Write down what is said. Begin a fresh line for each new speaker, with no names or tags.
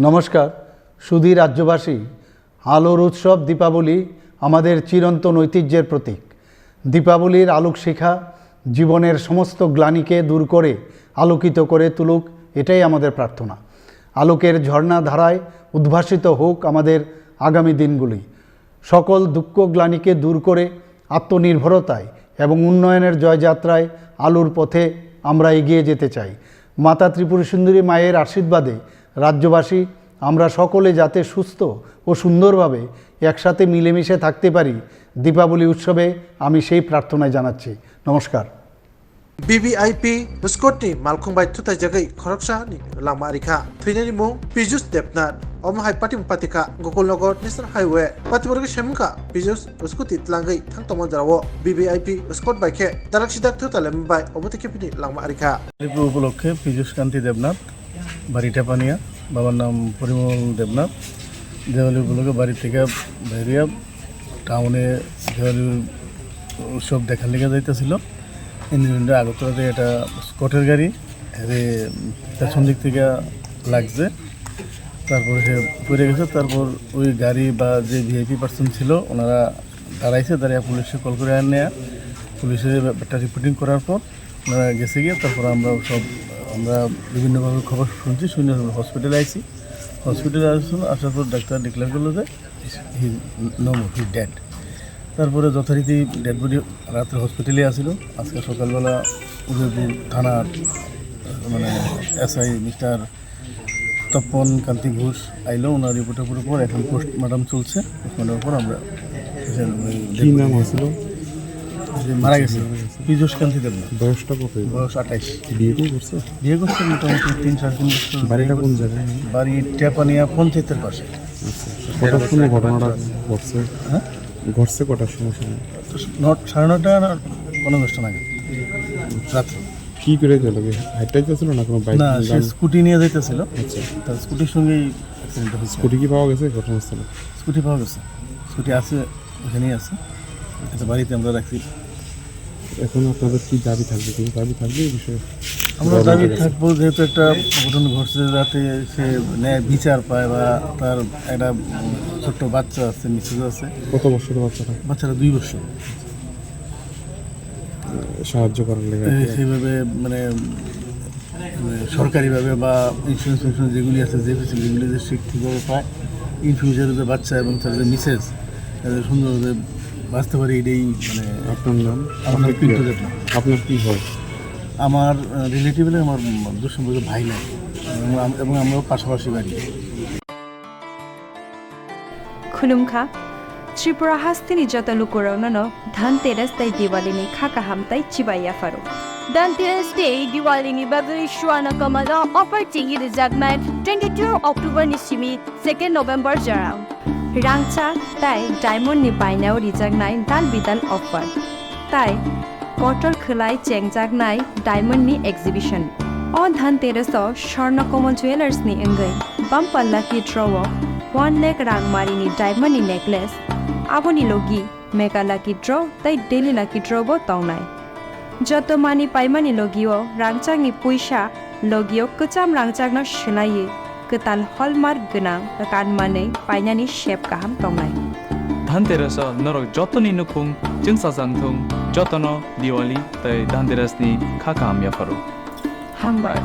নমস্কার সুধী রাজ্যবাসী। আলোর উৎসব দীপাবলি আমাদের চিরন্তন ঐতিহ্যের প্রতীক। দীপাবলির আলোক শিখা জীবনের সমস্ত গ্লানিকে দূর করে আলোকিত করে তুলুক, এটাই আমাদের প্রার্থনা। আলোকের ঝর্ণা ধারায় উদ্ভাসিত হোক আমাদের আগামী দিনগুলি। সকল দুঃখ গ্লানিকে দূর করে আত্মনির্ভরতায় এবং উন্নয়নের জয়যাত্রায় আলোর পথে আমরা এগিয়ে যেতে চাই। মাতা ত্রিপুরা সুন্দরী মায়ের আশীর্বাদে রাজ্যবাসী আমরা সকলে যাতে সুস্থ ও সুন্দরভাবে একসাথে মিলেমিশে থাকতে পারি, দীপাবলি উৎসবে আমি সেই প্রার্থনায় জানাচ্ছি। নমস্কার।
VVIP Scot ni Malkhungbai Thutaijagwi Khoroksa ni Lama Arikha Thwinani Mung Pijus Depnat Omhai Patim Patika Gokulpur National Highway Patiburg Shemka Pijus Scot Itlangai Thang Tomajarawo VVIP Scot Baike Darakshida Thutalembai Omotekepini Lama Arikha
Deepavali উপলক্ষে পীযূষ কান্তি দেবনাথ, বাড়ি টেপানিয়া, বাবার নাম পরিমল দেবনাথ। দীপাবলি উপলক্ষে বাড়ি থেকে বেরিয়ে টাউনে দীপাবলি উৎসব দেখার লেগে যাইতেছিল। ইঞ্জিনটা আগরতলাতে এটা স্কটের গাড়ি, পেছন দিক থেকে লাগছে, তারপরে সে পড়ে গেছে। তারপর ওই গাড়ি বা যে ভিআইপি পার্সন ছিল ওনারা দাঁড়াইছে, দাঁড়িয়ে পুলিশে কল করে নেয়া, পুলিশে একটা রিপোর্টিং করার পর ওনারা গেছে গিয়ে তারপর আমরা বিভিন্নভাবে খবর শুনছি, শুনে হসপিটালে আইছি। হসপিটালে আসার পর ডাক্তার ডিক্লেয়ার করলো যে হি ডেড। তারপরে যথারীতি ডেড বডি রাত্রে হসপিটালে আসিল। আজকে সকালবেলা উদয়পুর থানার SI মিস্টার তপন কান্তি ঘোষ আইলো, ওনার রিপোর্টের পর এখন পোস্টমর্টম চলছে। পোস্টমর্টমের পর আমরা নাম হয়েছিল মারা গেছে পীযূষ কান্তি দেবনাথ। বয়সটা কত? বয়স 28। বিয়ে করছে মোটামুটি 3-3.5 বছর। বাড়িটা কোন জায়গায়? বাড়ি টেপানিয়া পঞ্চায়েতের পাশে।
কটার সময় ঘটনাটা ঘটছে?
হ্যাঁ,
ঘটছে কটার সময়?
9:30 কোনো অনুষ্ঠান আগে রাত্রে।
কি করে গেল? হাইটাই যাচ্ছিল না কোনো বাইক?
না, সে স্কুটি নিয়ে যাইতেছিল।
আচ্ছা,
তার স্কুটির সঙ্গেই অ্যাক্সিডেন্ট হয়েছে।
স্কুটি কি পাওয়া গেছে ঘটনাস্থলে?
স্কুটি পাওয়া গেছে, স্কুটি আছে, ওখানেই আছে। এটা বাড়িতে আমরা রাখি।
এখন আপনাদের কি দাবি থাকবে? কোনো দাবি থাকবে এই বিষয়ে?
আমরা দাবি থাকবো, যেহেতু একটা ঘটনা ঘটছে, যাতে সে ন্যায় বিচার পায় বা তার একটা ছোট্ট বাচ্চা আছে, মিসেস আছে।
কত বছরের বাচ্চাটা?
বাচ্চারা 2 বছর।
সাহায্য করার লেগে
সেইভাবে সরকারিভাবে বা ইন্স্যুরেন্স যেগুলি আছে, যে ফেসিলিটিগুলি যে সে ঠিকভাবে পায়, ইন ফিউচারে যে বাচ্চা এবং তার যে মিসেস সুন্দরভাবে বাঁচতে পারে, এটাই
আপনার নাম?
আমার নাম পিন্টু দেবনাথ।
আপনার কি হয়?
আমার রিলেটিভ হলে আমার দুঃসম্পর্ক ভাই নাই, এবং আমরাও পাশাপাশি বাড়ি।
खुलुमखा त्रिपुरा हास्तिनि जतलु कोराउननो धनतेरस तै दिवालीनि खाका हामताई चिबाया फारो
धनतेरस डे दिवालीनि बागै सुवाना कमला अफर टिंगी रिजागनाय 22 अक्टोबर निसिमी 2 नोभेम्बर जराव
रांचा ताई डायमंड नि बायनाव रिजागनाय दाल बिदाल अफर ताई कटल खलाय चेंगजागनाय डायमंड नि एक्जिबिशन अ धनतेरस स्वर्ण कमल ज्वेलर्स नि अंगै बमपल्ला की ड्रव 1 लाख रांगमारिनि डायमंड नि नेकलेस आबोनि लोगी मेगा लाकी ड्र ताई डेली लाकी ड्र बो ताउनाय जतो मानि पाइमानि लोगियो रांचांनि पैसा लोगियो कचाम रांचांनो सोलायो कताल हलमार्क गोनां कानमानै पाइनानि शेप गाहाम ताउनाय
धनतेरस नरक जतनि नुखुं जोंसा जानथुं जतनो दिवाली ताई धनतेरसनि खाका हामया फारो
हामबाय।